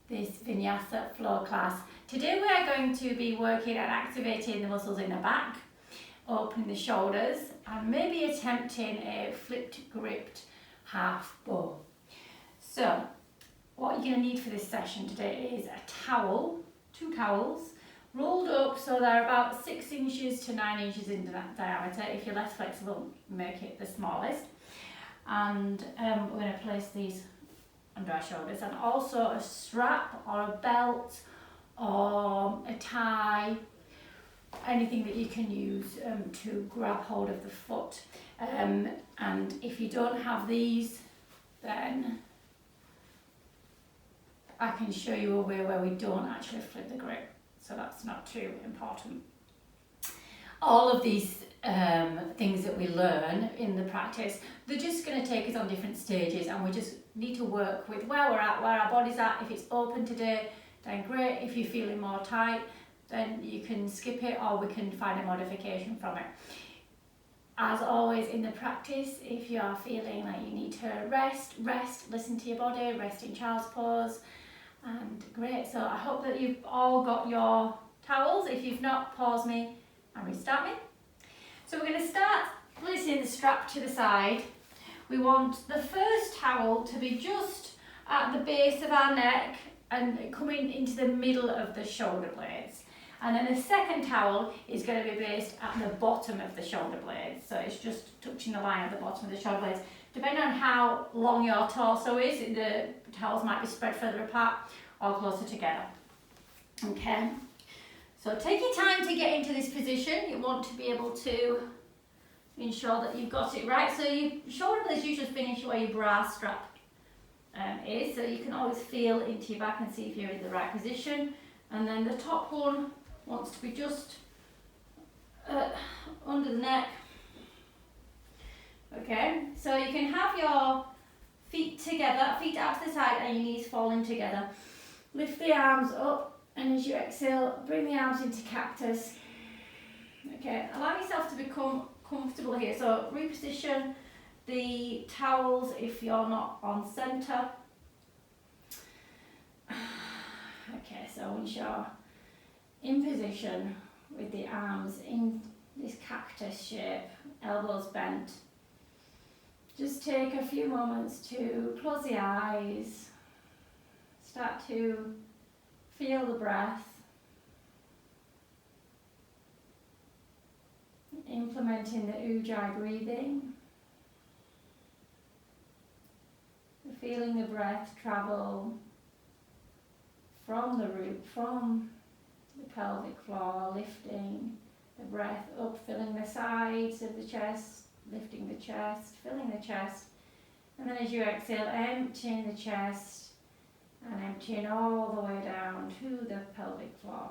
this Vinyasa Flow class. Today we are going to be working and activating the muscles in the back, opening the shoulders and maybe attempting a flipped gripped half bow. So what you're going to need for this session today is a towel, 2 towels, rolled up so they're about 6 inches to 9 inches in diameter. If you're less flexible, make it the smallest. And we're going to place these under our shoulders, and also a strap or a belt or a tie, anything that you can use to grab hold of the foot. And if you don't have these, then I can show you a way where we don't actually flip the grip, so that's not too important. All of these things that we learn in the practice, they're just going to take us on different stages, and we just need to work with where we're at, where our body's at. If it's open today, then great. If you're feeling more tight, then you can skip it, or we can find a modification from it. As always in the practice, if you are feeling like you need to rest, listen to your body, rest in child's pose, and great. So I hope that you've all got your towels. If you've not, pause me and restart me. So we're going to start placing the strap to the side. We want the first towel to be just at the base of our neck and coming into the middle of the shoulder blades. And then the second towel is going to be based at the bottom of the shoulder blades. So it's just touching the line at the bottom of the shoulder blades. Depending on how long your torso is, the towels might be spread further apart or closer together. Okay. So take your time to get into this position. You want to be able to ensure that you've got it right. So your shoulder blades usually finish where your bra strap is, so you can always feel into your back and see if you're in the right position. And then the top one wants to be just under the neck. Okay, so you can have your feet together, feet out to the side and your knees falling together. Lift the arms up, and as you exhale, bring the arms into cactus. Okay, allow yourself to become comfortable here. So reposition the towels if you're not on center. Okay, so once you're in position with the arms in this cactus shape, elbows bent, just take a few moments to close the eyes, start to feel the breath, implementing the Ujjayi breathing, feeling the breath travel from the root, from the pelvic floor, lifting the breath up, filling the sides of the chest, lifting the chest, filling the chest, and then as you exhale, emptying the chest and emptying all the way down to the pelvic floor.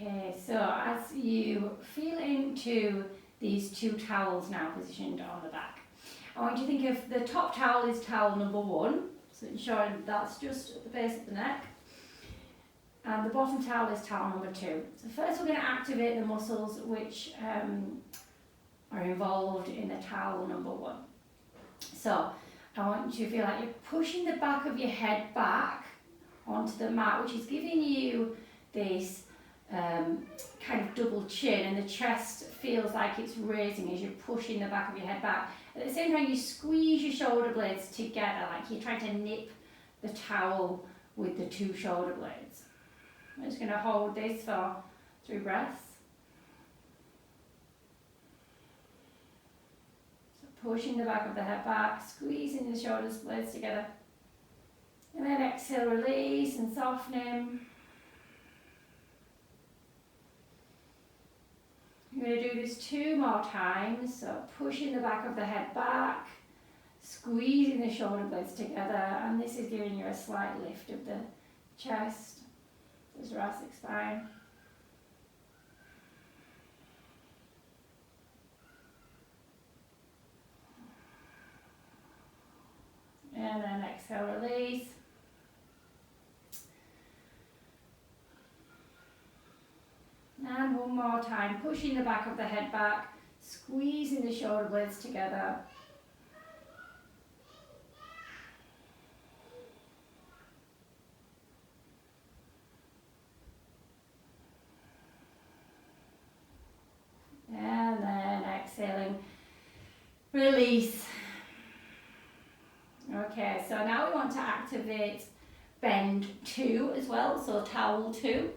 Okay, so as you feel into these 2 towels now positioned on the back, I want you to think of the top towel is towel number 1, so ensuring that's just at the base of the neck, and the bottom towel is towel number 2. So first we're going to activate the muscles which are involved in the towel number 1. So I want you to feel like you're pushing the back of your head back onto the mat, which is giving you this kind of double chin, and the chest feels like it's raising as you're pushing the back of your head back. At the same time, you squeeze your shoulder blades together like you're trying to nip the towel with the 2 shoulder blades. I'm just going to hold this for 3 breaths. So pushing the back of the head back, squeezing the shoulder blades together, and then exhale, release and softening. You're going to do this 2 more times, so pushing the back of the head back, squeezing the shoulder blades together, and this is giving you a slight lift of the chest, the thoracic spine. And then exhale, release. And one more time, pushing the back of the head back, squeezing the shoulder blades together. And then exhaling, release. Okay, so now we want to activate bend 2 as well, so towel 2.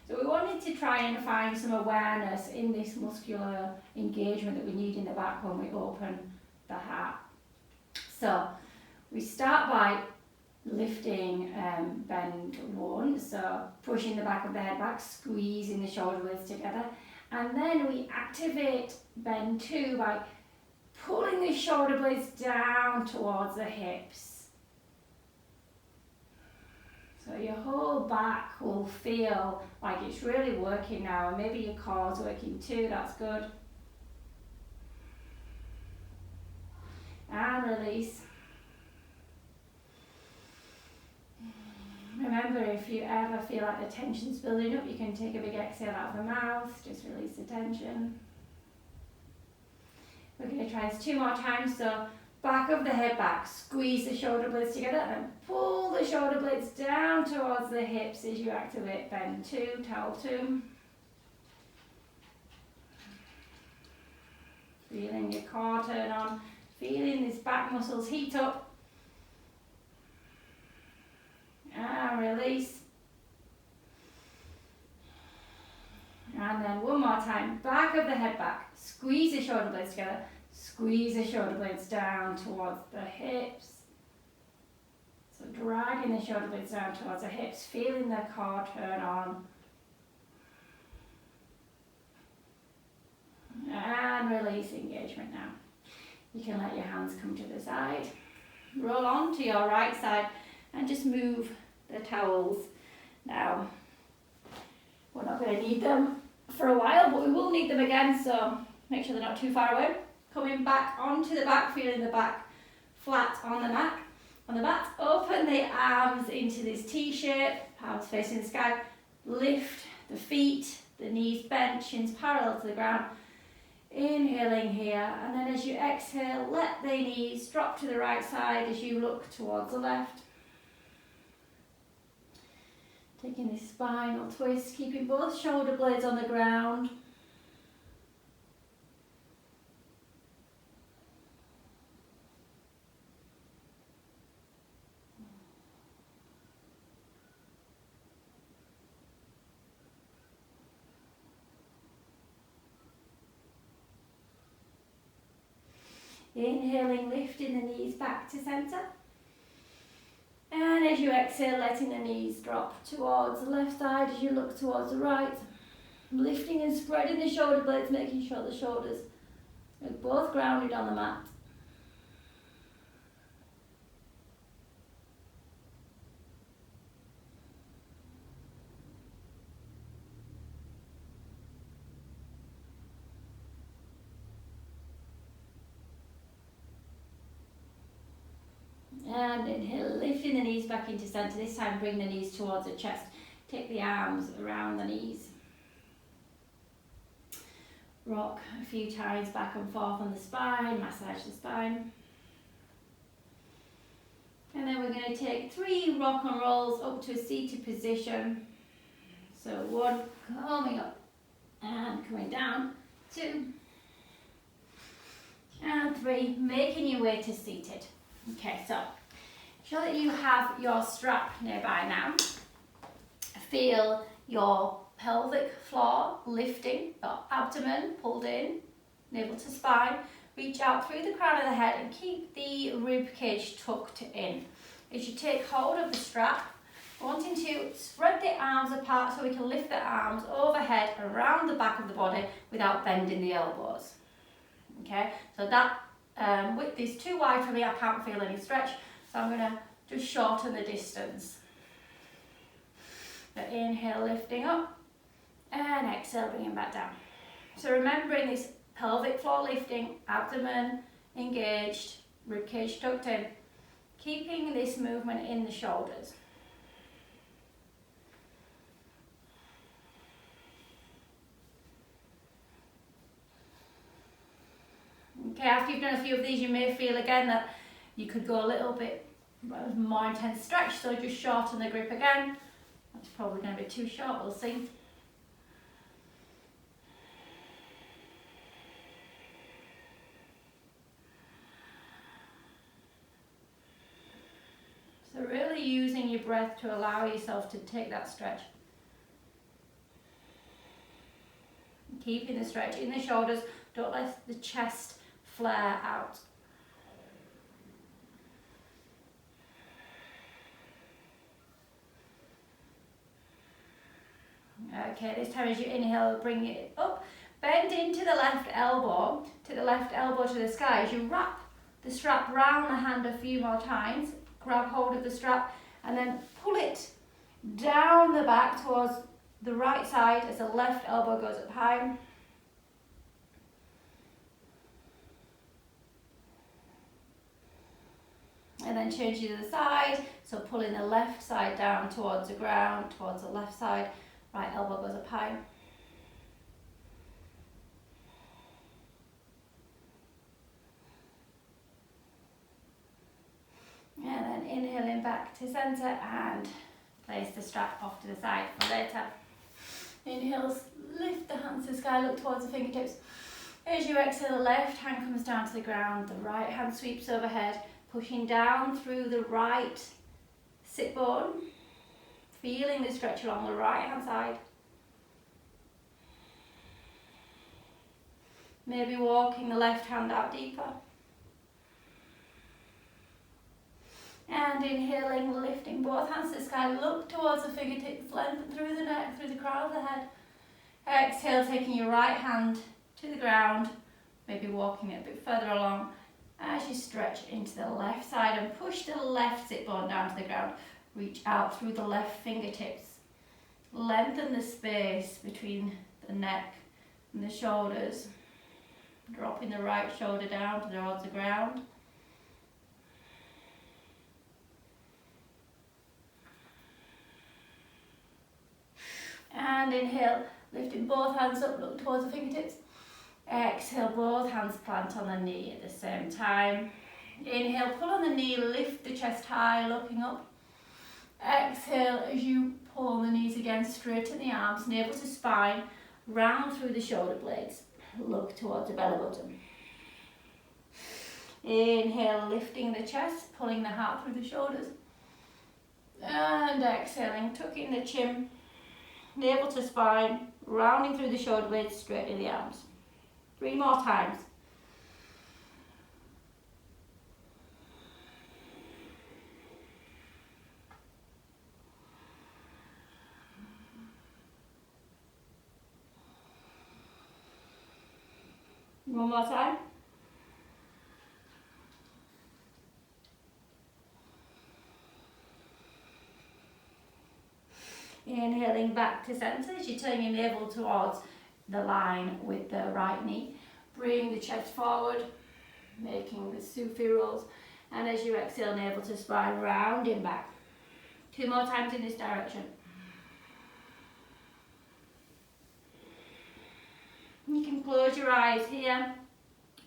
So we wanted to try and find some awareness in this muscular engagement that we need in the back when we open the heart. So we start by lifting bend 1, so pushing the back of the head back, squeezing the shoulder blades together. And then we activate bend 2 by pulling the shoulder blades down towards the hips. So your whole back will feel like it's really working now, and maybe your core's working too, that's good. And release. Remember, if you ever feel like the tension's building up, you can take a big exhale out of the mouth, just release the tension. We're going to try this 2 more times, so back of the head back, squeeze the shoulder blades together, and then pull the shoulder blades down towards the hips as you activate bend 2, towel 2. Feeling your core turn on, feeling these back muscles heat up. And release. And then one more time, back of the head back, squeeze the shoulder blades together, squeeze the shoulder blades down towards the hips. So dragging the shoulder blades down towards the hips, feeling the core turn on. And release engagement now. You can let your hands come to the side. Roll on to your right side and just move the towels. Now, we're not going to need them for a while, but we will need them again, so make sure they're not too far away. Coming back onto the back, feeling the back flat on the mat. On the mat, open the arms into this T shape, palms facing the sky. Lift the feet, the knees bent, shins parallel to the ground. Inhaling here, and then as you exhale, let the knees drop to the right side as you look towards the left. Taking this spinal twist, keeping both shoulder blades on the ground. Inhaling, lifting the knees back to centre. And as you exhale, letting the knees drop towards the left side as you look towards the right. Lifting and spreading the shoulder blades, making sure the shoulders are both grounded on the mat. And inhale, lifting the knees back into centre. This time bring the knees towards the chest. Take the arms around the knees. Rock a few times back and forth on the spine, massage the spine. And then we're going to take 3 rock and rolls up to a seated position. So 1, coming up and coming down. 2 and 3, making your way to seated. Okay, so sure that you have your strap nearby now. Feel your pelvic floor lifting, your abdomen pulled in, navel to spine. Reach out through the crown of the head and keep the rib cage tucked in. As you take hold of the strap, wanting to spread the arms apart so we can lift the arms overhead around the back of the body without bending the elbows. Okay, so that width is too wide for me, I can't feel any stretch, so I'm going to just shorten the distance. So inhale, lifting up, and exhale, bringing back down. So remembering this pelvic floor lifting, abdomen engaged, ribcage tucked in, keeping this movement in the shoulders. Okay, after you've done a few of these, you may feel again that you could go a little bit more intense stretch, so just shorten the grip again. That's probably going to be too short, we'll see. So really using your breath to allow yourself to take that stretch. Keeping the stretch in the shoulders, don't let the chest flare out. Okay, this time as you inhale, bring it up, bend into the left elbow, to the sky. As you wrap the strap round the hand a few more times, grab hold of the strap and then pull it down the back towards the right side as the left elbow goes up high. And then change to the side, so pulling the left side down towards the ground, towards the left side, right elbow goes up high. And then inhaling back to centre and place the strap off to the side for later. Inhales, lift the hands to the sky, look towards the fingertips. As you exhale, the left hand comes down to the ground, the right hand sweeps overhead, pushing down through the right sit bone, feeling the stretch along the right hand side. Maybe walking the left hand out deeper. And inhaling, lifting both hands to the sky, look towards the fingertips, lengthen through the neck, through the crown of the head. Exhale, taking your right hand to the ground, maybe walking it a bit further along as you stretch into the left side and push the left sit bone down to the ground. Reach out through the left fingertips. Lengthen the space between the neck and the shoulders. Dropping the right shoulder down towards the ground. And inhale, lifting both hands up, look towards the fingertips. Exhale, both hands plant on the knee at the same time. Inhale, pull on the knee, lift the chest high, looking up. Exhale, as you pull on the knees again, straighten the arms, navel to spine, round through the shoulder blades. Look towards the belly button. Inhale, lifting the chest, pulling the heart through the shoulders. And exhaling, tucking the chin, navel to spine, rounding through the shoulder blades, straightening the arms. 3 more times. One more time. Inhaling back to centre as you turn your navel towards the line with the right knee. Bring the chest forward, making the Sufi rolls. And as you exhale, navel to spine, rounding back. 2 more times in this direction. You can close your eyes here.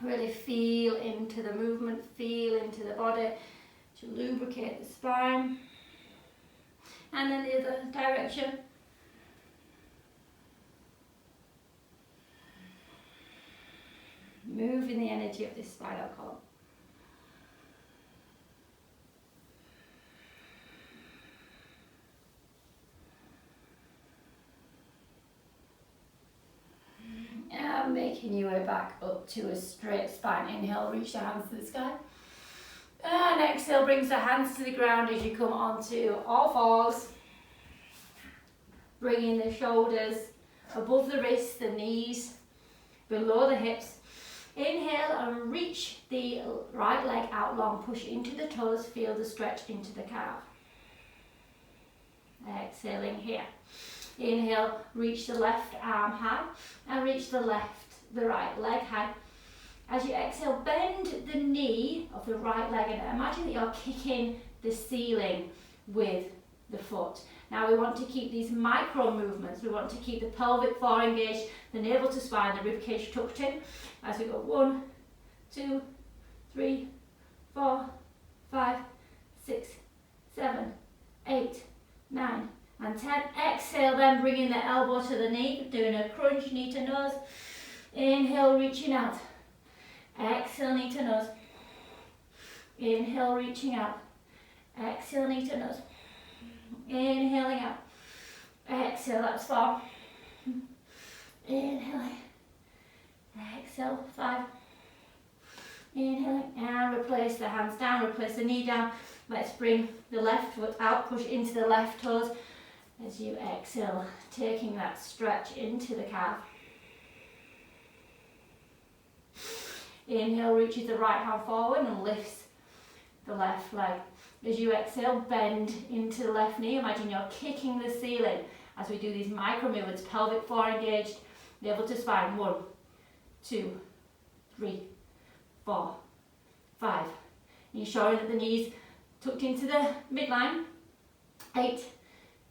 Really feel into the movement, feel into the body to lubricate the spine. And then the other direction. Moving the energy of this spinal column. And making your way back up to a straight spine. Inhale, reach the hands to the sky. And exhale, brings the hands to the ground as you come onto all fours. Bringing the shoulders above the wrists, the knees, below the hips. Inhale and reach the right leg out long. Push into the toes. Feel the stretch into the calf. Exhaling here. Inhale, reach the left arm high and reach the right leg high. As you exhale, bend the knee of the right leg and imagine that you're kicking the ceiling with the foot. Now we want to keep these micro movements. We want to keep the pelvic floor engaged, the navel to spine, the ribcage tucked in. As we go 1, 2, 3, 4, 5, 6, 7, 8, 9 and 10. Exhale, then bringing the elbow to the knee, doing a crunch, knee to nose. Inhale, reaching out. Exhale, knee to nose. Inhale, reaching out. Exhale, knee to nose. Inhaling out. Exhale, that's 4. Inhaling. Exhale, 5. Inhaling and replace the hands down, replace the knee down. Let's bring the left foot out, push into the left toes as you exhale, taking that stretch into the calf. Inhale, reaches the right hand forward and lifts the left leg. As you exhale, bend into the left knee. Imagine you're kicking the ceiling as we do these micro movements. Pelvic floor engaged, navel to spine. 1, 2, 3, 4, 5. Ensuring that the knees tucked into the midline. 8,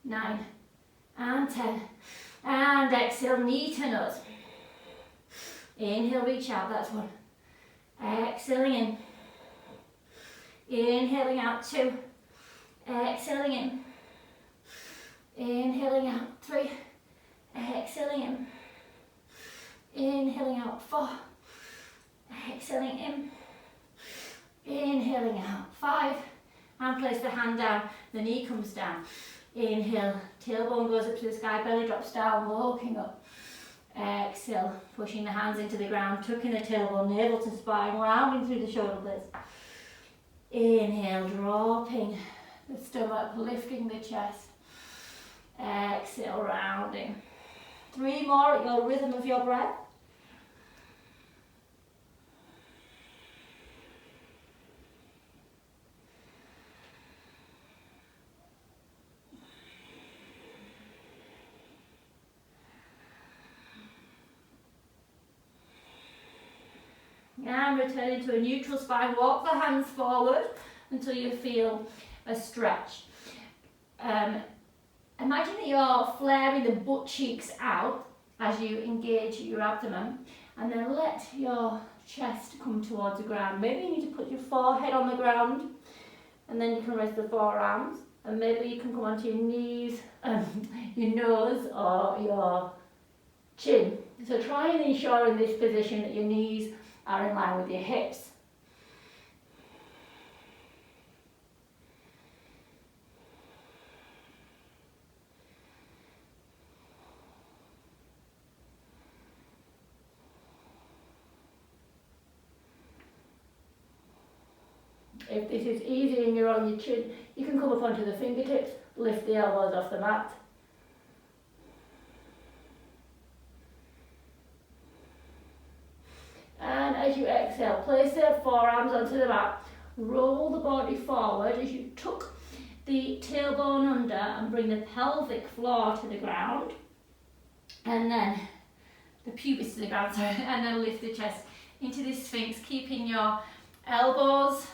9, and 10. And exhale, knee to nose. Inhale, reach out, that's 1. Exhaling in. Inhaling out, 2. Exhaling in. Inhaling out, 3. Exhaling in. Inhaling out, 4. Exhaling in. Inhaling out, 5. And place the hand down, the knee comes down. Inhale, tailbone goes up to the sky, belly drops down, walking up. Exhale, pushing the hands into the ground, tucking the tailbone, navel to spine, rounding through the shoulder blades. Inhale, dropping the stomach, lifting the chest. Exhale, rounding. 3 more at your rhythm of your breath. And returning to a neutral spine, walk the hands forward until you feel a stretch. Imagine that you're flaring the butt cheeks out as you engage your abdomen, and then let your chest come towards the ground. Maybe you need to put your forehead on the ground, and then you can rest the forearms, and maybe you can come onto your knees, your nose or your chin. So try and ensure in this position that your knees are in line with your hips. If this is easy and you're on your chin, you can come up onto the fingertips, lift the elbows off the mat. And as you exhale, place the forearms onto the mat, roll the body forward as you tuck the tailbone under and bring the pelvic floor to the ground, and then the pubis to the ground, sorry, and then lift the chest into the Sphinx, keeping your elbows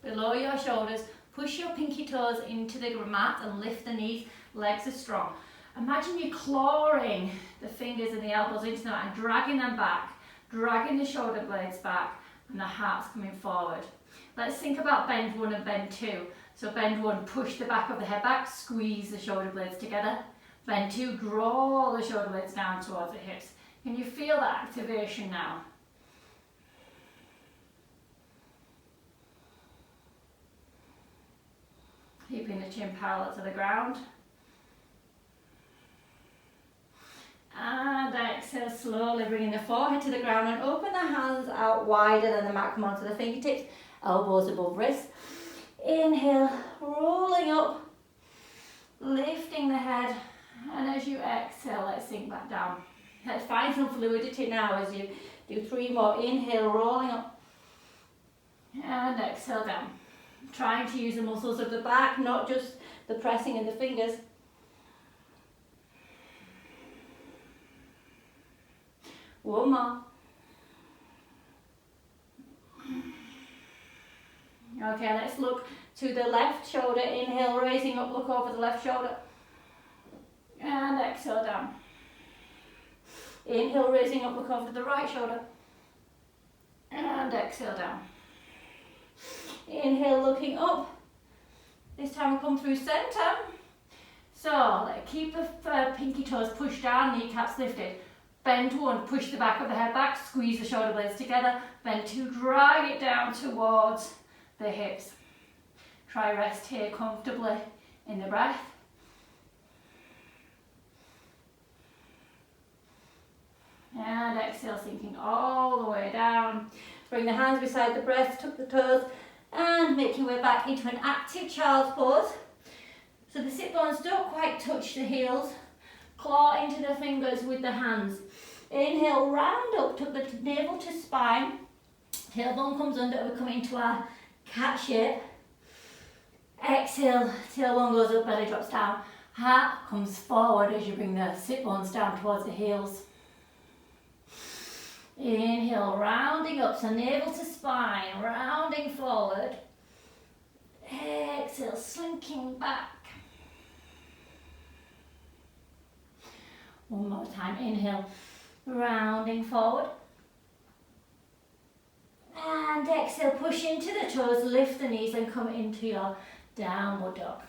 below your shoulders. Push your pinky toes into the mat and lift the knees, legs are strong. Imagine you clawing the fingers and the elbows into the mat and dragging them back, dragging the shoulder blades back and the heart's coming forward. Let's think about bend 1 and bend 2. So bend 1, push the back of the head back, squeeze the shoulder blades together. Bend 2, draw the shoulder blades down towards the hips. Can you feel that activation now? Keeping the chin parallel to the ground. And exhale, slowly bringing the forehead to the ground and open the hands out wider than the mat. Come onto the fingertips, elbows above wrists. Inhale, rolling up, lifting the head, and as you exhale, let's sink back down. Let's find some fluidity now as you Do 3 more. Inhale, rolling up. And exhale down. Trying to use the muscles of the back, not just the pressing in the fingers. One more. Okay, let's look to the left shoulder. Inhale, raising up, look over the left shoulder. And exhale down. Inhale, raising up, look over the right shoulder. And exhale down. Inhale, looking up. This time we'll come through center. So, keep the pinky toes pushed down, kneecaps lifted. Bend 1, push the back of the head back, squeeze the shoulder blades together. Bend 2, drag it down towards the hips. Try rest here comfortably in the breath. And exhale, sinking all the way down. Bring the hands beside the breast, tuck the toes, and make your way back into an active child's pose. So the sit bones don't quite touch the heels. Claw into the fingers with the hands. Inhale, round up, tuck the navel to spine. Tailbone comes under, we come into our cat shape. Exhale, tailbone goes up, belly drops down. Heart comes forward as you bring the sit bones down towards the heels. Inhale, rounding up, so navel to spine, rounding forward. Exhale, slinking back. One more time, inhale, rounding forward. And exhale, push into the toes, lift the knees and come into your downward dog.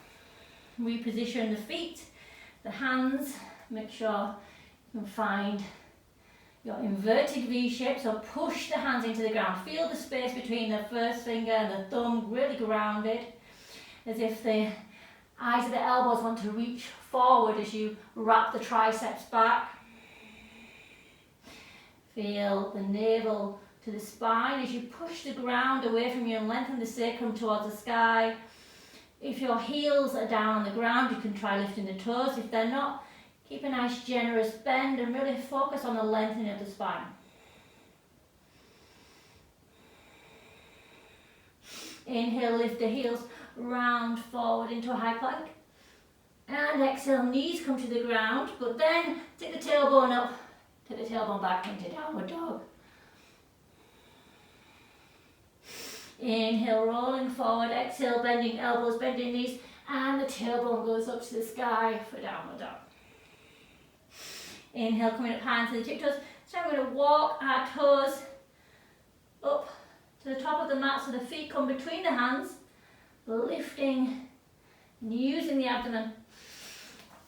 Reposition the feet, the hands, make sure you can find your inverted V shape, so push the hands into the ground. Feel the space between the first finger and the thumb, really grounded, as if the eyes of the elbows want to reach forward as you wrap the triceps back. Feel the navel to the spine as you push the ground away from you and lengthen the sacrum towards the sky. If your heels are down on the ground, you can try lifting the toes. If they're not, keep a nice generous bend and really focus on the lengthening of the spine. Inhale, lift the heels, round forward into a high plank. And exhale, knees come to the ground, but then take the tailbone up, take the tailbone back into downward dog. Inhale, rolling forward, exhale, bending elbows, bending knees, and the tailbone goes up to the sky for downward dog. Inhale, coming up high into the tiptoes. So we're going to walk our toes up to the top of the mat so the feet come between the hands, lifting and using the abdomen.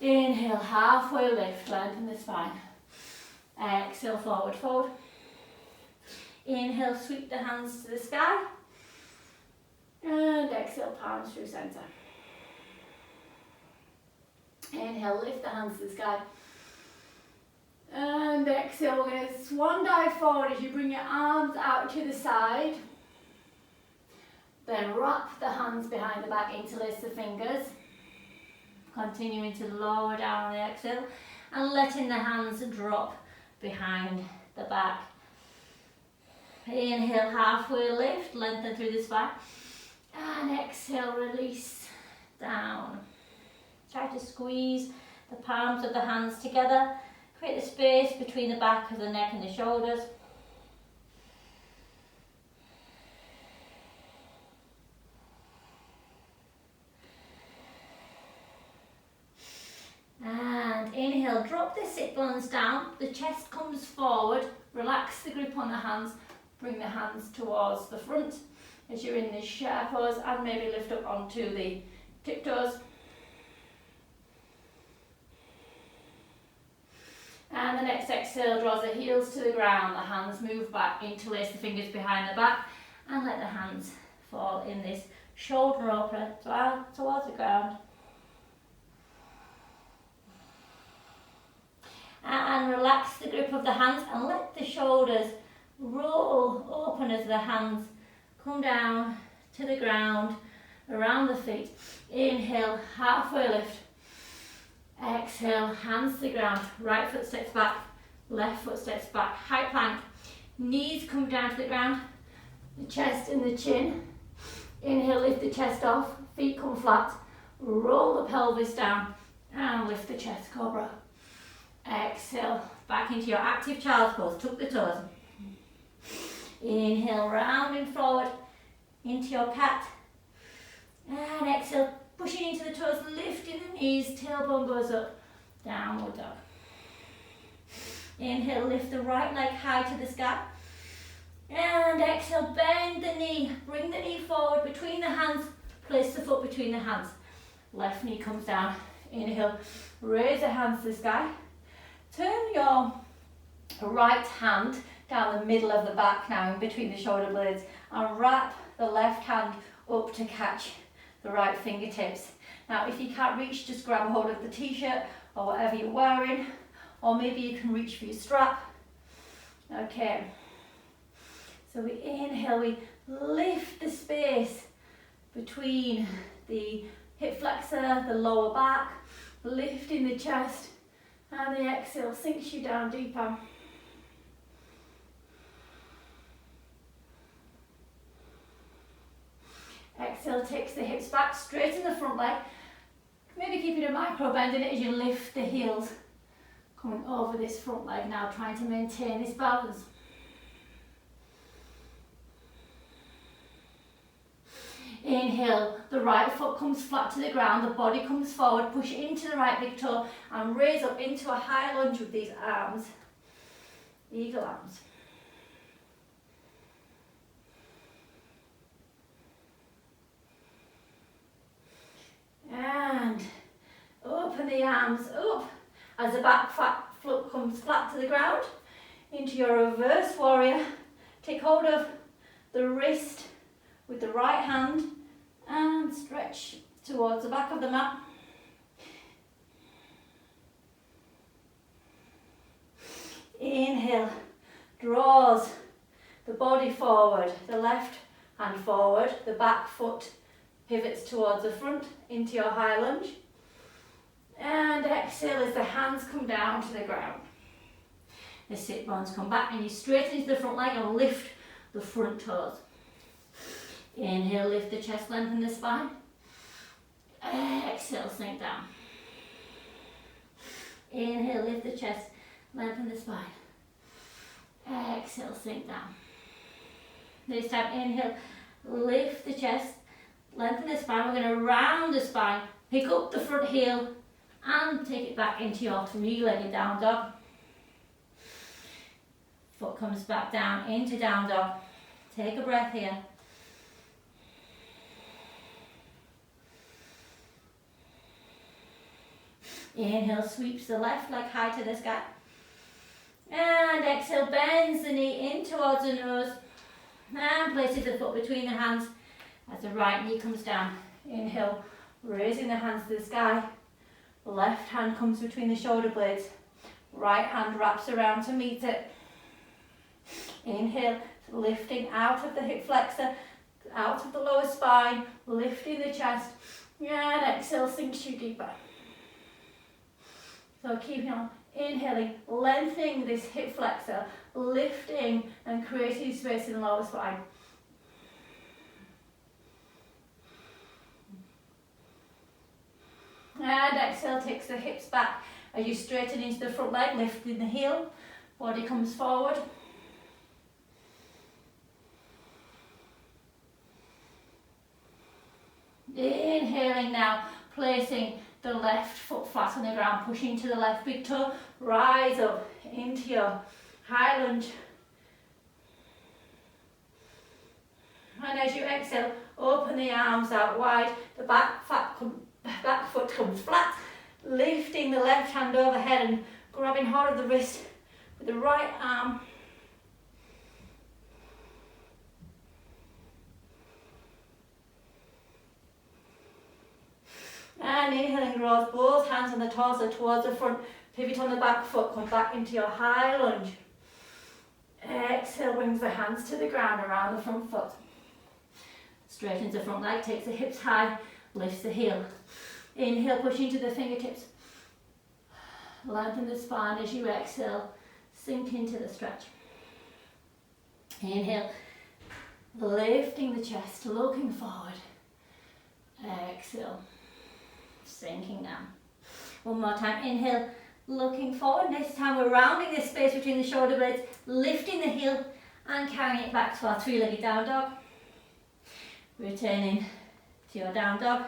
Inhale, halfway lift, lengthen the spine. Exhale, forward fold. Inhale, sweep the hands to the sky. And exhale, palms through center. Inhale, lift the hands to the sky. And exhale, we're going to swan dive forward as you bring your arms out to the side. Then wrap the hands behind the back, interlace the fingers. Continuing to lower down on the exhale and letting the hands drop behind the back. Inhale, halfway lift, lengthen through the spine. And exhale, release down. Try to squeeze the palms of the hands together. Create the space between the back of the neck and the shoulders. And inhale, drop the sit bones down, the chest comes forward, relax the grip on the hands, bring the hands towards the front as you're in this chair pose, and maybe lift up onto the tiptoes. And the next exhale draws the heels to the ground, the hands move back, interlace the fingers behind the back, and let the hands fall in this shoulder opener towards the ground. And relax the grip of the hands and let the shoulders roll open as the hands come down to the ground, around the feet. Inhale, halfway lift. Exhale, hands to the ground, right foot steps back, left foot steps back, high plank. knees come down to the ground, the chest and the chin. Inhale, lift the chest off, feet come flat, roll the pelvis down and lift the chest, cobra. Exhale, back into your active child's pose, tuck the toes. Inhale, rounding forward into your cat. And exhale, pushing into the toes, lifting the knees, tailbone goes up, downward dog. Inhale, lift the right leg high to the sky. And exhale, bend the knee, bring the knee forward between the hands, place the foot between the hands. Left knee comes down. Inhale, raise the hands to the sky. Turn your right hand down the middle of the back now, in between the shoulder blades, and wrap the left hand up to catch the right fingertips. Now, if you can't reach, just grab hold of the t-shirt or whatever you're wearing, or maybe you can reach for your strap. Okay. So we inhale, we lift the space between the hip flexor, the lower back, lifting the chest, and the exhale sinks you down deeper. Exhale takes the hips back, straighten the front leg, maybe keeping a micro bend in it as you lift the heels, coming over this front leg now, trying to maintain this balance. Inhale, the right foot comes flat to the ground, the body comes forward, push into the right big toe and raise up into a high lunge with these arms, eagle arms. And open the arms up as the back foot comes flat to the ground into your reverse warrior. Take hold of the wrist with the right hand and stretch towards the back of the mat. Inhale, draws the body forward, the left hand forward, the back foot pivots towards the front into your high lunge. And exhale as the hands come down to the ground. The sit bones come back and you straighten into the front leg and lift the front toes. Inhale, lift the chest, lengthen the spine. Exhale, sink down. Inhale, lift the chest, lengthen the spine. Exhale, sink down. This time, inhale, lift the chest, lengthen the spine. We're going to round the spine, pick up the front heel and take it back into your three-legged down dog. Foot comes back down into down dog. Take a breath here. Inhale, sweeps the left leg high to the sky. And exhale, bends the knee in towards the nose and places the foot between the hands as the right knee comes down. Inhale, raising the hands to the sky. Left hand comes between the shoulder blades. Right hand wraps around to meet it. Inhale, lifting out of the hip flexor, out of the lower spine, lifting the chest. And exhale, sinks you deeper. So keeping on, inhaling, lengthening this hip flexor, lifting and creating space in the lower spine. And exhale, takes the hips back as you straighten into the front leg, lifting the heel, body comes forward. Inhaling now, placing the left foot flat on the ground, pushing to the left big toe, rise up into your high lunge. And as you exhale, open the arms out wide, the back foot comes flat, lifting the left hand overhead and grabbing hold of the wrist with the right arm. And inhaling, draws both hands on the torso towards the front, pivot on the back foot, come back into your high lunge. Exhale, brings the hands to the ground around the front foot. Straightens the front leg, takes the hips high, lifts the heel. Inhale, push into the fingertips. Lengthen the spine as you exhale, sink into the stretch. Inhale, lifting the chest, looking forward. Exhale, sinking down. One more time, inhale, looking forward. Next time we're rounding this space between the shoulder blades, lifting the heel and carrying it back to our three-legged down dog. Returning to your down dog.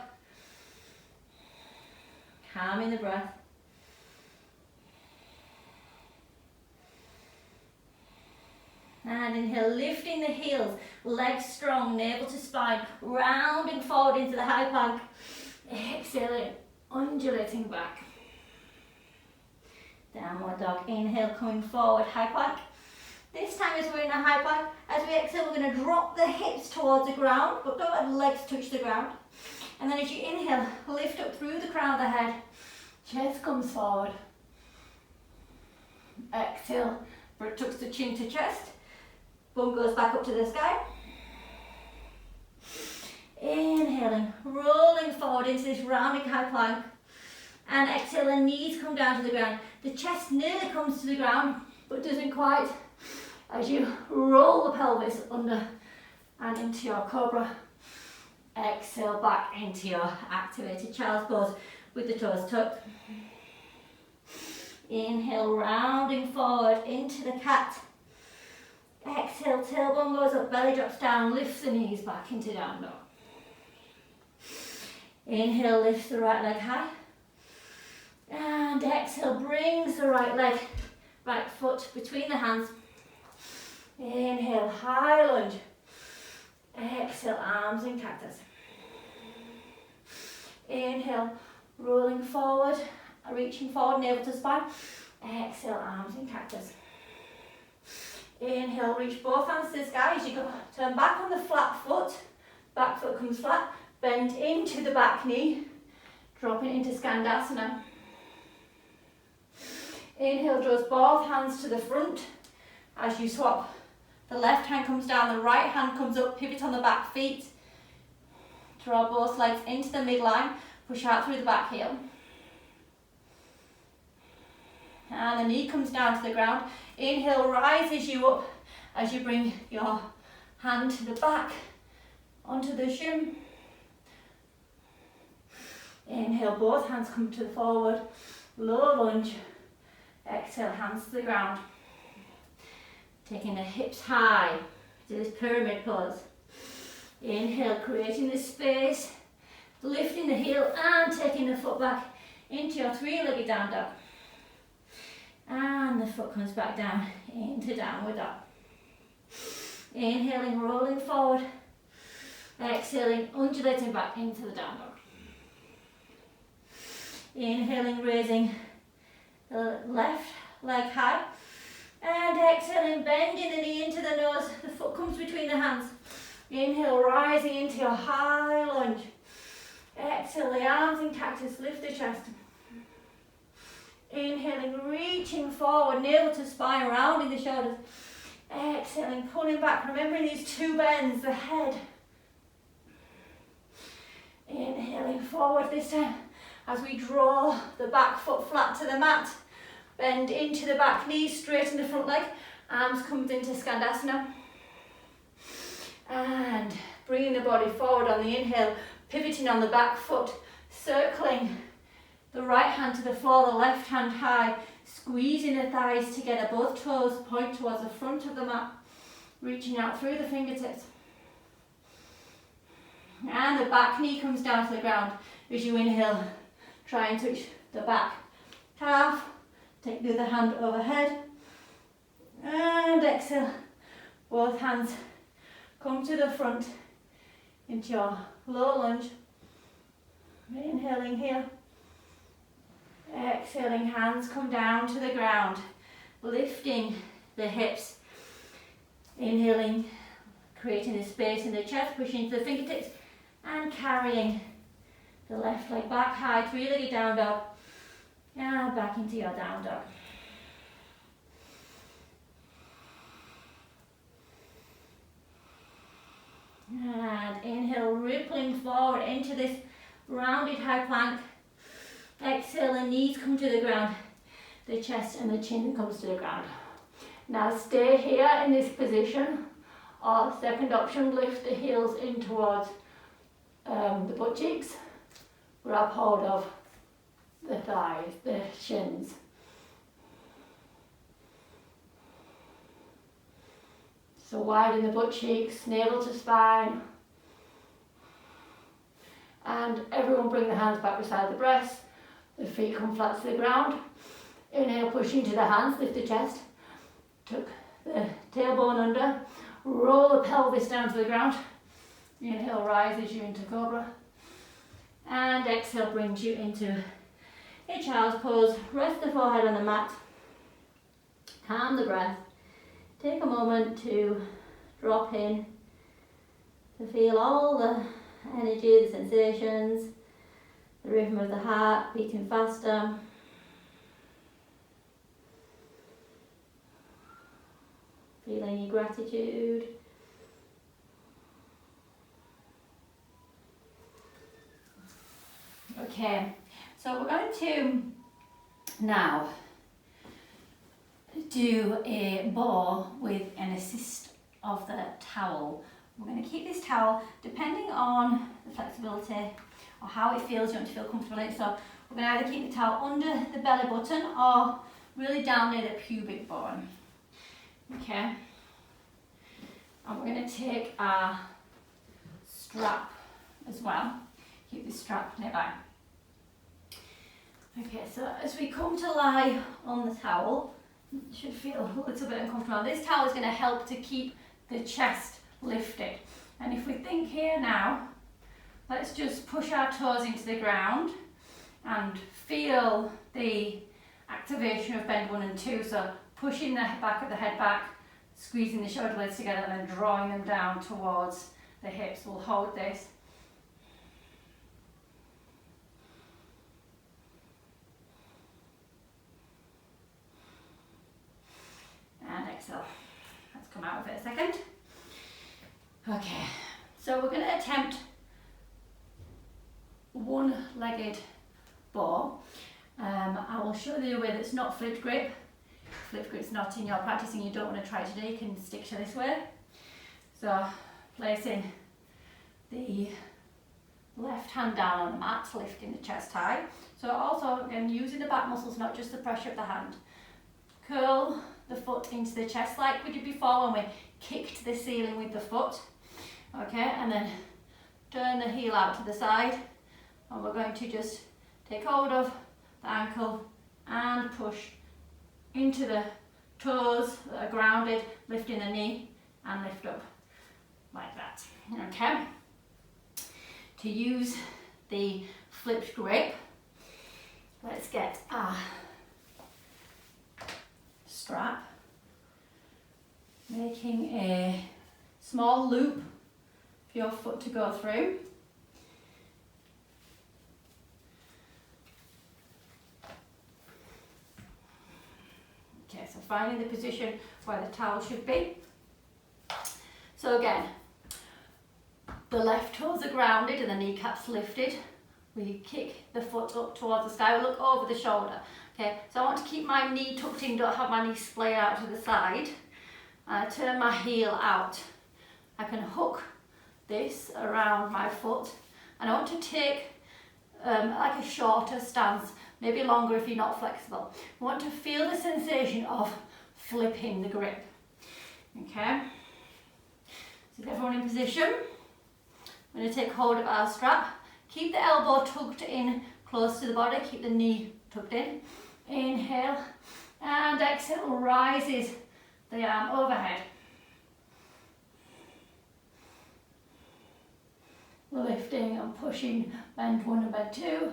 Calming the breath. And inhale, lifting the heels, legs strong, navel to spine, rounding forward into the high plank. Exhaling, undulating back. Downward dog, inhale, coming forward, high plank. This time as we're in a high plank, as we exhale, we're going to drop the hips towards the ground, but don't let the legs touch the ground. And then as you inhale, lift up through the crown of the head, chest comes forward. Exhale, tucks the chin to chest. Bum goes back up to the sky. Inhaling, rolling forward into this rounding high plank. And exhale, the knees come down to the ground. The chest nearly comes to the ground, but doesn't quite. As you roll the pelvis under and into your cobra. Exhale, back into your activated child's pose with the toes tucked. Inhale, rounding forward into the cat. Exhale, tailbone goes up, belly drops down, lifts the knees back into down dog. Inhale, lifts the right leg high. And exhale, brings the right foot between the hands. Inhale, high lunge. Exhale, arms in cactus. Inhale, rolling forward, reaching forward, navel to spine. Exhale, arms in cactus. Inhale, reach both hands to the sky as you go. Turn back on the flat foot. Back foot comes flat. Bend into the back knee. Dropping into Skandasana. Inhale, draws both hands to the front. As you swap, the left hand comes down, the right hand comes up, pivot on the back feet. Draw both legs into the midline. Push out through the back heel. And the knee comes down to the ground. Inhale, rises you up as you bring your hand to the back, onto the shin. Inhale, both hands come to the forward, low lunge. Exhale, hands to the ground. Taking the hips high to this pyramid pose. Inhale, creating this space, lifting the heel and taking the foot back into your three-legged down dog. And the foot comes back down into downward dog. Inhaling, rolling forward. Exhaling, undulating back into the down dog. Inhaling, raising the left leg high. And exhaling, bending the knee into the nose. The foot comes between the hands. Inhale, rising into your high lunge. Exhale, the arms in cactus, lift the chest. Inhaling, reaching forward, navel to spine, rounding the shoulders. Exhaling, pulling back, remembering these two bends, the head. Inhaling forward this time as we draw the back foot flat to the mat. Bend into the back knee, straighten the front leg. Arms comes into Skandasana. And bringing the body forward on the inhale, pivoting on the back foot, circling the right hand to the floor, the left hand high, squeezing the thighs together, both toes point towards the front of the mat, reaching out through the fingertips. And the back knee comes down to the ground as you inhale. Try and touch the back calf. Take the other hand overhead. And exhale. Both hands come to the front into your low lunge. Inhaling here. Exhaling, hands come down to the ground. Lifting the hips. Inhaling, creating a space in the chest, pushing into the fingertips. And carrying the left leg back high, three-legged down dog. And back into your down dog. And inhale, rippling forward into this rounded high plank. Exhale, the knees come to the ground. The chest and the chin comes to the ground. Now stay here in this position Or second option, lift the heels in towards the butt cheeks. Grab hold of the thighs, the shins. So widen the butt cheeks, navel to spine. And everyone bring the hands back beside the breasts. The feet come flat to the ground. Inhale, push into the hands, lift the chest. Tuck the tailbone under. Roll the pelvis down to the ground. Inhale, rises you into cobra. And exhale, brings you into a child's pose. Rest the forehead on the mat. Calm the breath. Take a moment to drop in, to feel all the energy, the sensations, the rhythm of the heart beating faster. Feeling your gratitude. Okay, so we're going to now do a bow with an assist of the towel. We're going to keep this towel, depending on the flexibility or how it feels, you want to feel comfortable in it. So we're going to either keep the towel under the belly button or really down near the pubic bone. Okay, and we're going to take our strap as well. Keep the strap nearby. Okay, so as we come to lie on the towel, you should feel a little bit uncomfortable. This towel is going to help to keep the chest lifted. And if we think here now, let's just push our toes into the ground and feel the activation of bend 1 and 2. So pushing the back of the head back, squeezing the shoulder blades together and then drawing them down towards the hips. We'll hold this. And exhale. Let's come out of it a second. Okay, so we're going to attempt one-legged bow. I will show you a way that's not flipped grip. Flipped grip's not in your practice and you don't want to try today, you can stick to this way. So placing the left hand down on the mat, lifting the chest high. So also again using the back muscles, not just the pressure of the hand. Curl the foot into the chest like we did before when we kicked the ceiling with the foot. Okay, and then turn the heel out to the side, and we're going to just take hold of the ankle and push into the toes that are grounded, lifting the knee and lift up like that. Okay, to use the flipped grip, let's get our strap, making a small loop for your foot to go through. Okay, so finding the position where the towel should be. So again, the left toes are grounded and the kneecaps lifted. We kick the foot up towards the sky, we look over the shoulder. Okay, so I want to keep my knee tucked in, don't have my knee splayed out to the side. I turn my heel out. I can hook this around my foot, and I want to take like a shorter stance, maybe longer if you're not flexible. I want to feel the sensation of flipping the grip. Okay, so everyone in position. I'm going to take hold of our strap. Keep the elbow tucked in close to the body, keep the knee tucked in. Inhale and exhale, rises the arm overhead. Lifting and pushing, bend 1 and bend 2.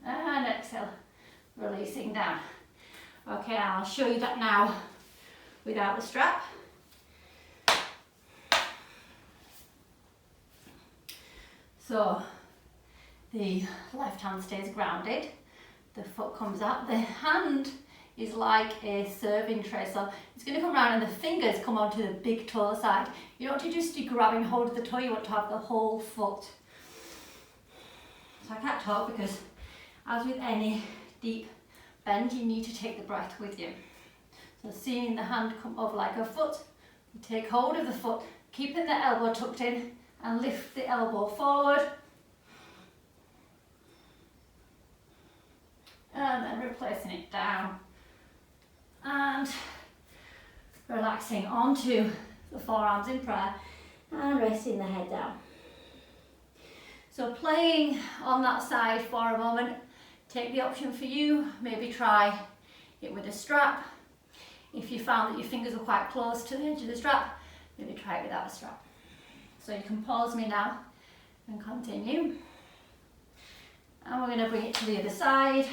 And exhale, releasing down. Okay, I'll show you that now without the strap. So the left hand stays grounded, the foot comes up, the hand is like a serving tray, so it's going to come around and the fingers come onto the big toe side. You don't want to just be grabbing hold of the toe, you want to have the whole foot. So I can't talk because as with any deep bend, you need to take the breath with you. So seeing the hand come over like a foot, Take hold of the foot, keeping the elbow tucked in, and lift the elbow forward. And then replacing it down. And relaxing onto the forearms in prayer and resting the head down. So playing on that side for a moment, take the option for you, maybe try it with a strap. If you found that your fingers were quite close to the edge of the strap, maybe try it without a strap. So you can pause me now and continue. And we're going to bring it to the other side.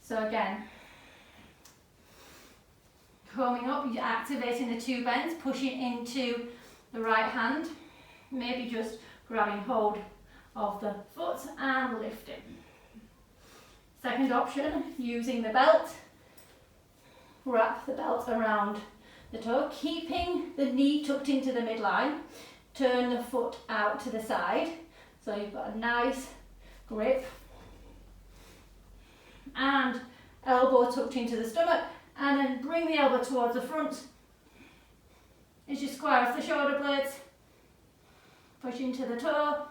So again, coming up, you're activating the two bends, pushing into the right hand, maybe just grabbing hold of the foot and lifting. Second option, using the belt, wrap the belt around the toe, keeping the knee tucked into the midline, turn the foot out to the side, so you've got a nice grip, and elbow tucked into the stomach, and then bring the elbow towards the front as you square off the shoulder blades, push into the toe,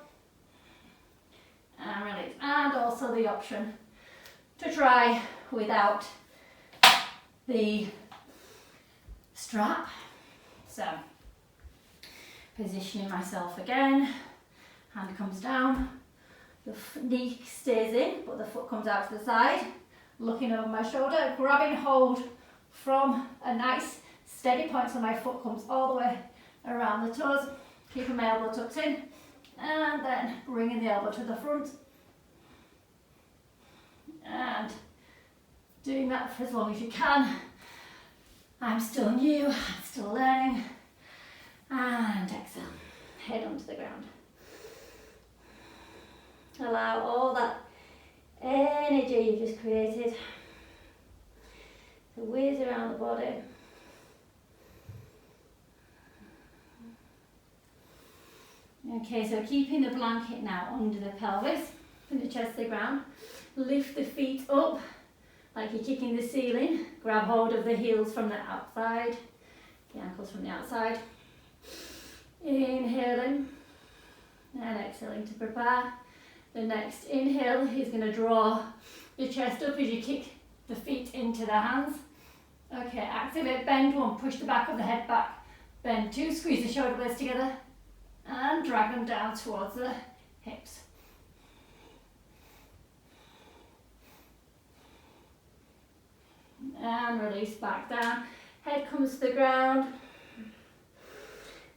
and release. And also the option to try without the strap. So, positioning myself again, hand comes down, the knee stays in, but the foot comes out to the side, looking over my shoulder, grabbing hold from a nice steady point so my foot comes all the way around the toes, keeping my elbow tucked in, and then bringing the elbow to the front, and doing that for as long as you can. I'm still new, I'm still learning, and exhale, head onto the ground. Allow all that energy you've just created to whiz around the body. Okay, so keeping the blanket now under the pelvis, from the chest to the ground. Lift the feet up like you're kicking the ceiling. Grab hold of the heels from the outside, the ankles from the outside. Inhaling and exhaling to prepare. The next inhale is going to draw the chest up as you kick the feet into the hands. Okay, activate bend one, push the back of the head back. Bend two, squeeze the shoulder blades together and drag them down towards the hips. And release back down. Head comes to the ground.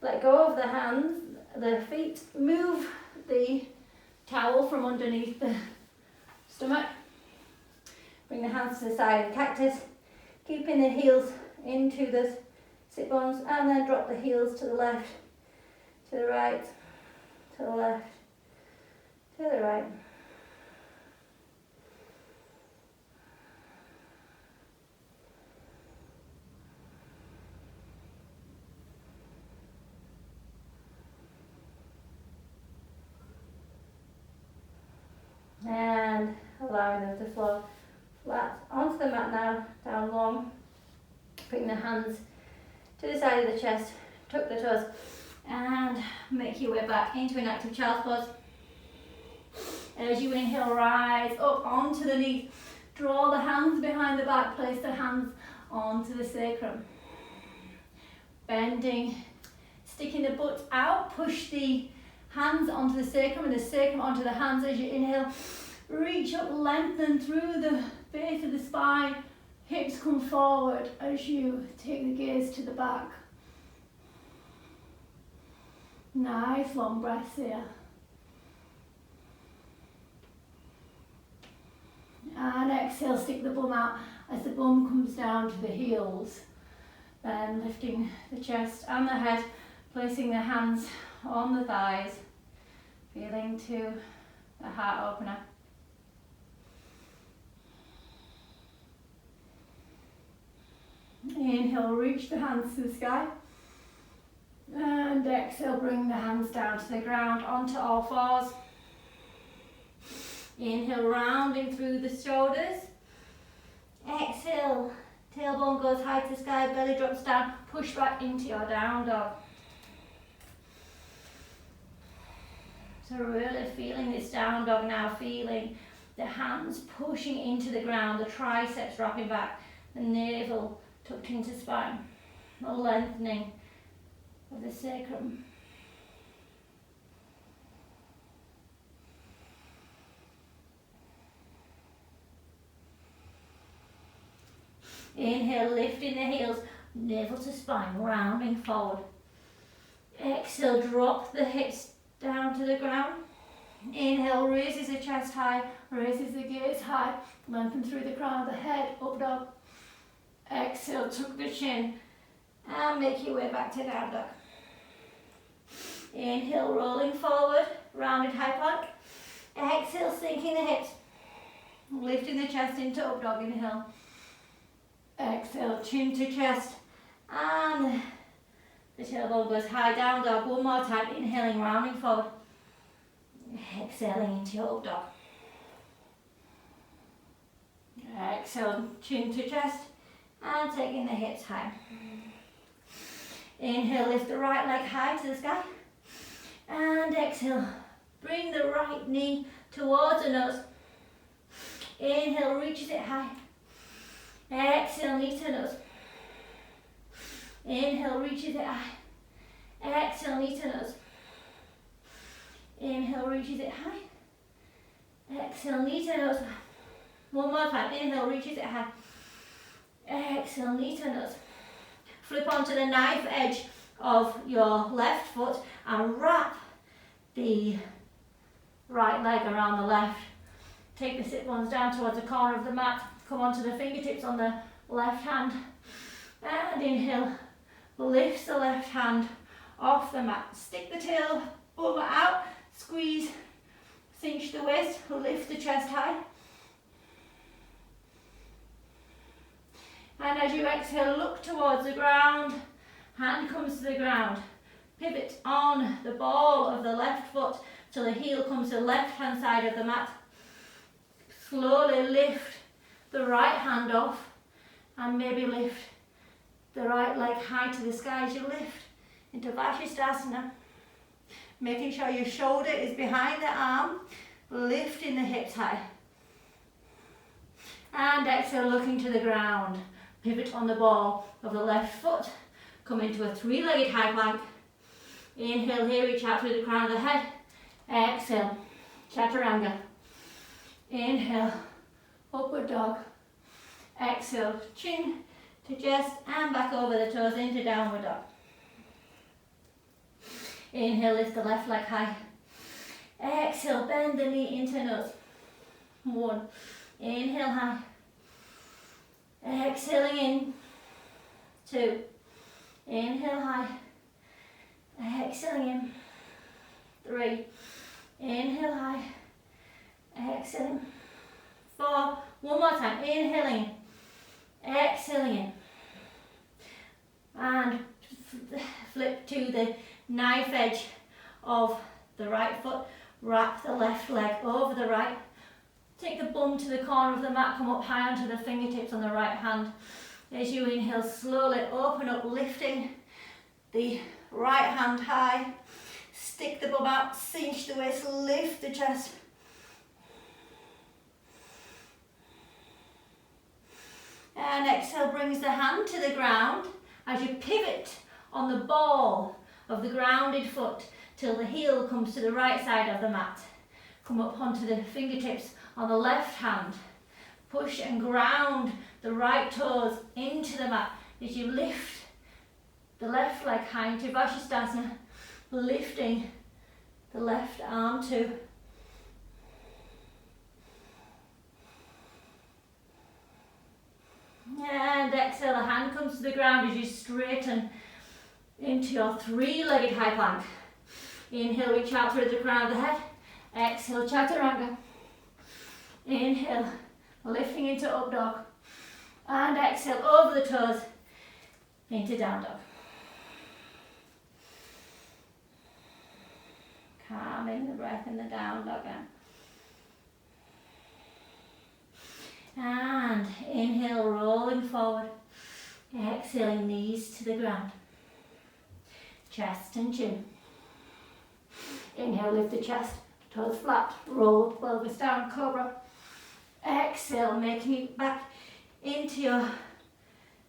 Let go of the hands, the feet. Move the towel from underneath the stomach. Bring the hands to the side of the cactus. Keeping the heels into the sit bones, and then drop the heels to the left, to the right, to the left, to the right. And allowing them to flow flat onto the mat now, down long. Bring the hands to the side of the chest, tuck the toes, and make your way back into an active child's pose. As you inhale, rise up onto the knees. Draw the hands behind the back, place the hands onto the sacrum. Bending, sticking the butt out, push the hands onto the sacrum and the sacrum onto the hands as you inhale. Reach up, lengthen through the base of the spine. Hips come forward as you take the gaze to the back. Nice long breaths here. And exhale, stick the bum out as the bum comes down to the heels. Then lifting the chest and the head, placing the hands on the thighs, feeling to the heart opener. Inhale, reach the hands to the sky. And exhale, bring the hands down to the ground onto all fours. Inhale, rounding through the shoulders. Exhale, Tailbone goes high to the sky, belly drops down, push back into your down dog. So really feeling this down dog now, feeling the hands pushing into the ground, the triceps dropping back, the navel tucked into spine, the lengthening of the sacrum. Inhale, lifting the heels, navel to spine, rounding forward. Exhale, drop the hips down to the ground. Inhale, raises the chest high, raises the gaze high, lengthen through the crown of the head, up dog. Exhale, tuck the chin, and make your way back to down dog. Inhale, rolling forward, rounded high plank. Exhale, sinking the hips, lifting the chest into up dog, inhale. Exhale, chin to chest, and the tailbone goes high, down dog. One more time, inhaling, rounding forward. Exhaling into your up dog. Exhale, chin to chest, and taking the hips high. Inhale, lift the right leg high to the sky. And exhale, bring the right knee towards the nose. Inhale, reaches it high. Exhale, knee to nose. Inhale, reaches it high. Exhale, knee to nose. Inhale, reaches it high. Exhale, knee to nose. One more time. Inhale, reaches it high. Exhale, knee to nose. Flip onto the knife edge of your left foot and wrap the right leg around the left. Take the sit bones down towards the corner of the mat. Come onto the fingertips on the left hand. And inhale, lift the left hand off the mat. Stick the tail bum out, squeeze, cinch the waist, lift the chest high. And as you exhale, look towards the ground, hand comes to the ground. Pivot on the ball of the left foot till the heel comes to the left hand side of the mat. Slowly lift the right hand off and maybe lift the right leg high to the sky as you lift into Vinyasa. Making sure your shoulder is behind the arm, lifting the hips high. And exhale, looking to the ground. Pivot on the ball of the left foot. Come into a three-legged high plank. Inhale here, reach out through the crown of the head. Exhale, chaturanga. Inhale, upward dog. Exhale, chin to chest and back over the toes into downward dog. Inhale, lift the left leg high. Exhale, bend the knee into nose. 1. Inhale high. Exhaling in. 2. Inhale high. Exhaling in. 3. Inhale high. Exhaling. 4. One more time. Inhaling in. Exhaling in. And flip to the knife edge of the right foot. Wrap the left leg over the right. Take the bum to the corner of the mat. Come up high onto the fingertips on the right hand. As you inhale, slowly open up, lifting the right hand high. Stick the bum out, cinch the waist, lift the chest. And exhale, brings the hand to the ground as you pivot on the ball of the grounded foot till the heel comes to the right side of the mat. Come up onto the fingertips on the left hand. Push and ground the right toes into the mat as you lift the left leg high into Vinyasa, lifting the left arm too. And exhale, the hand comes to the ground as you straighten into your three-legged high plank. Inhale, reach out through the crown of the head. Exhale, chaturanga. Inhale, lifting into up dog. And exhale, over the toes, into down dog. Calming the breath in the down dog now. And inhale, rolling forward. Exhaling, knees to the ground. Chest and chin. Inhale, lift the chest, toes flat, roll pelvis down, cobra. Exhale, making it back into your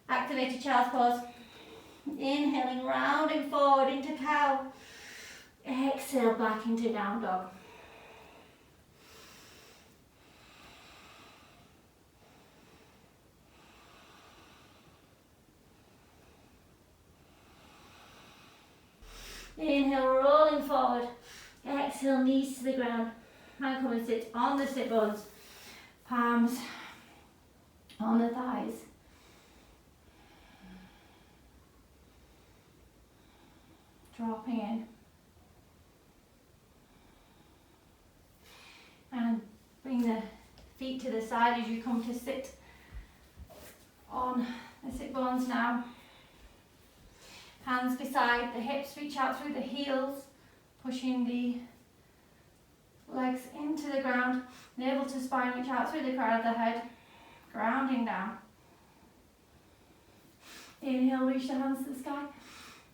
activated child's pose. Inhaling, rounding forward into cow. Exhale, back into down dog. Inhale, rolling forward. Exhale, knees to the ground. And come and sit on the sit bones. Palms on the thighs. Dropping in. And bring the feet to the side as you come to sit on the sit bones now. Hands beside the hips, reach out through the heels, pushing the legs into the ground. Navel to spine, reach out through the crown of the head, grounding down. Inhale, reach the hands to the sky.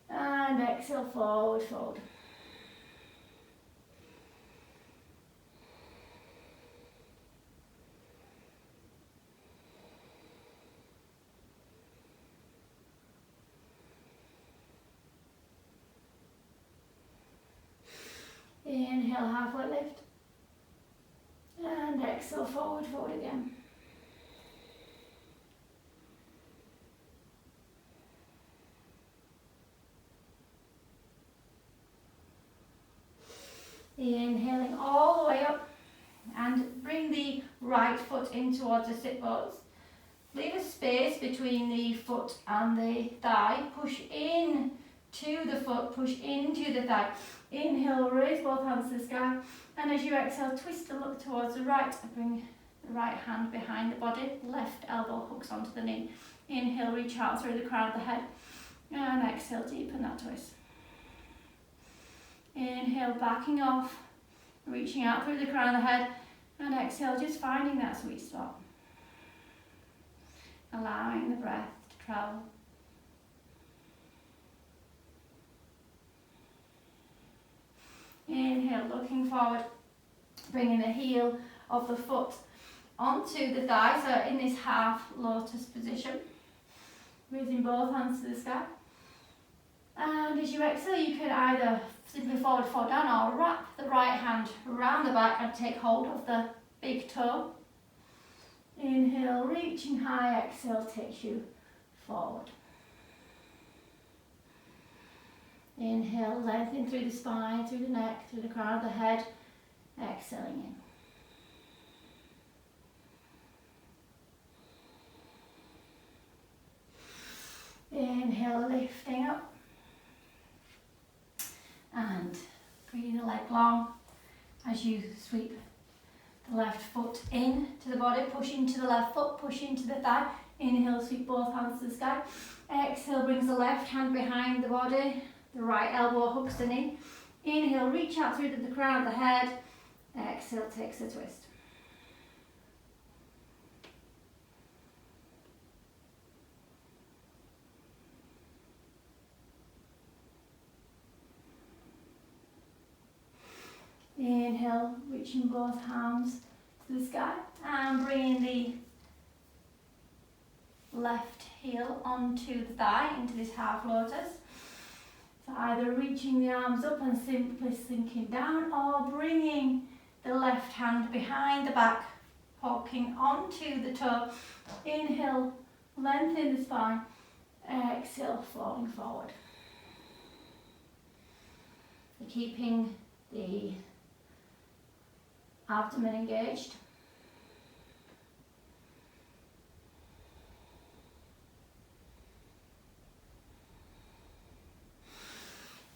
And exhale, forward fold. Inhale, halfway lift. And exhale, forward fold again. Inhaling all the way up and bring the right foot in towards the sit bones. Leave a space between the foot and the thigh. Push in to the foot, push into the thigh. Inhale, raise both hands to the sky. And as you exhale, twist and look towards the right. Bring the right hand behind the body. Left elbow hooks onto the knee. Inhale, reach out through the crown of the head. And exhale, deepen that twist. Inhale, backing off, reaching out through the crown of the head. And exhale, just finding that sweet spot. Allowing the breath to travel. Inhale, looking forward, bringing the heel of the foot onto the thigh, so in this half lotus position. Raising both hands to the sky. And as you exhale, you can either simply forward fold down or wrap the right hand around the back and take hold of the big toe. Inhale, reaching high, exhale takes you forward. Inhale, lengthening through the spine, through the neck, through the crown of the head. Exhaling in. Inhale, lifting up. And bringing the leg long as you sweep the left foot in to the body. Push into the left foot, push into the thigh. Inhale, sweep both hands to the sky. Exhale, brings the left hand behind the body. The right elbow hooks the knee. Inhale, reach out through to the crown of the head. Exhale, takes a twist. Inhale, reaching both arms to the sky and bringing the left heel onto the thigh into this half lotus. So either reaching the arms up and simply sinking down, or bringing the left hand behind the back, poking onto the toe. Inhale, lengthen the spine. Exhale, falling forward. So keeping the abdomen engaged.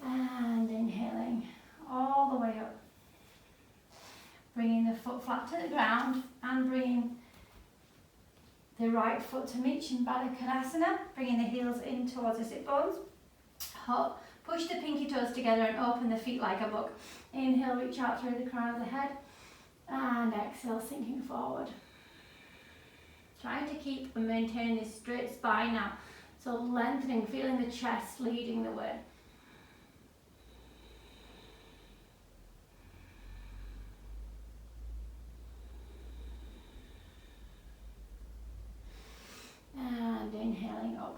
And inhaling all the way up. Bringing the foot flat to the ground and bringing the right foot to meet Baddha Konasana. Bringing the heels in towards the sit bones. Push the pinky toes together and open the feet like a book. Inhale, reach out through the crown of the head. And exhale, sinking forward. Trying to keep and maintain this straight spine now. So lengthening, feeling the chest leading the way. And inhaling up.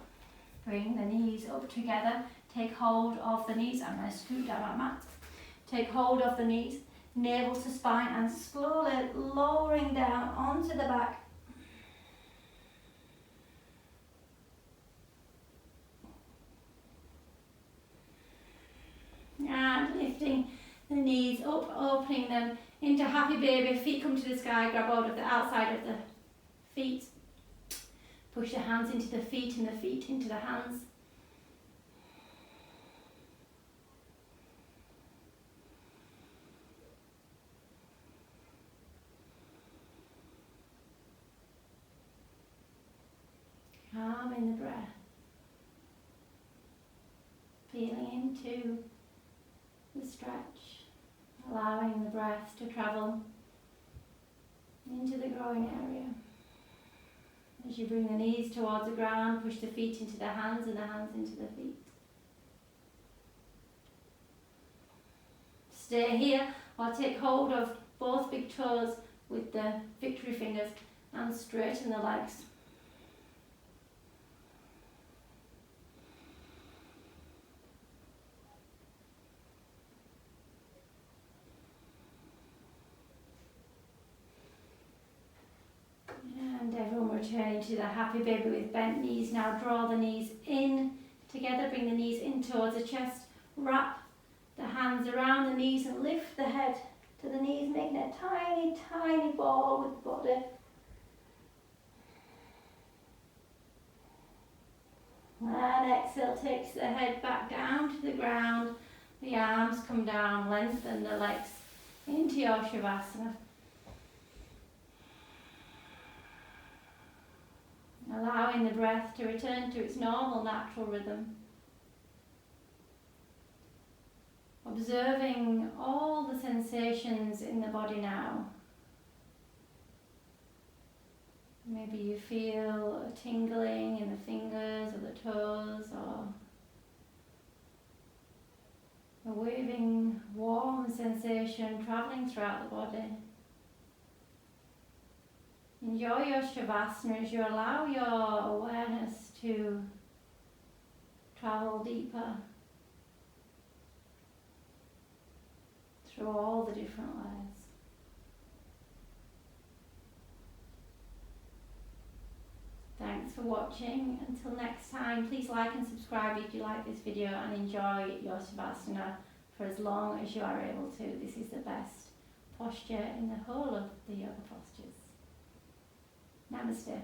Bring the knees up together. Take hold of the knees. I'm going to scoot down my mat. Take hold of the knees, navel to spine, and slowly lowering down onto the back. And lifting the knees up, opening them into happy baby. Feet come to the sky, grab hold of the outside of the feet. Push the hands into the feet and the feet into the hands. Calming the breath. Feeling into the stretch. Allowing the breath to travel into the groin area. As you bring the knees towards the ground, push the feet into the hands and the hands into the feet. Stay here or take hold of both big toes with the victory fingers and straighten the legs. And everyone returning to the happy baby with bent knees. Now draw the knees in together, bring the knees in towards the chest, wrap the hands around the knees and lift the head to the knees, making a tiny, tiny ball with the body. And exhale, takes the head back down to the ground, the arms come down, lengthen the legs into your Shavasana. Allowing the breath to return to its normal, natural rhythm. Observing all the sensations in the body now. Maybe you feel a tingling in the fingers or the toes, or a waving, warm sensation travelling throughout the body. Enjoy your Shavasana as you allow your awareness to travel deeper through all the different layers. Thanks for watching. Until next time, please like and subscribe if you like this video, and enjoy your Shavasana for as long as you are able to. This is the best posture in the whole of the yoga postures. Namaste.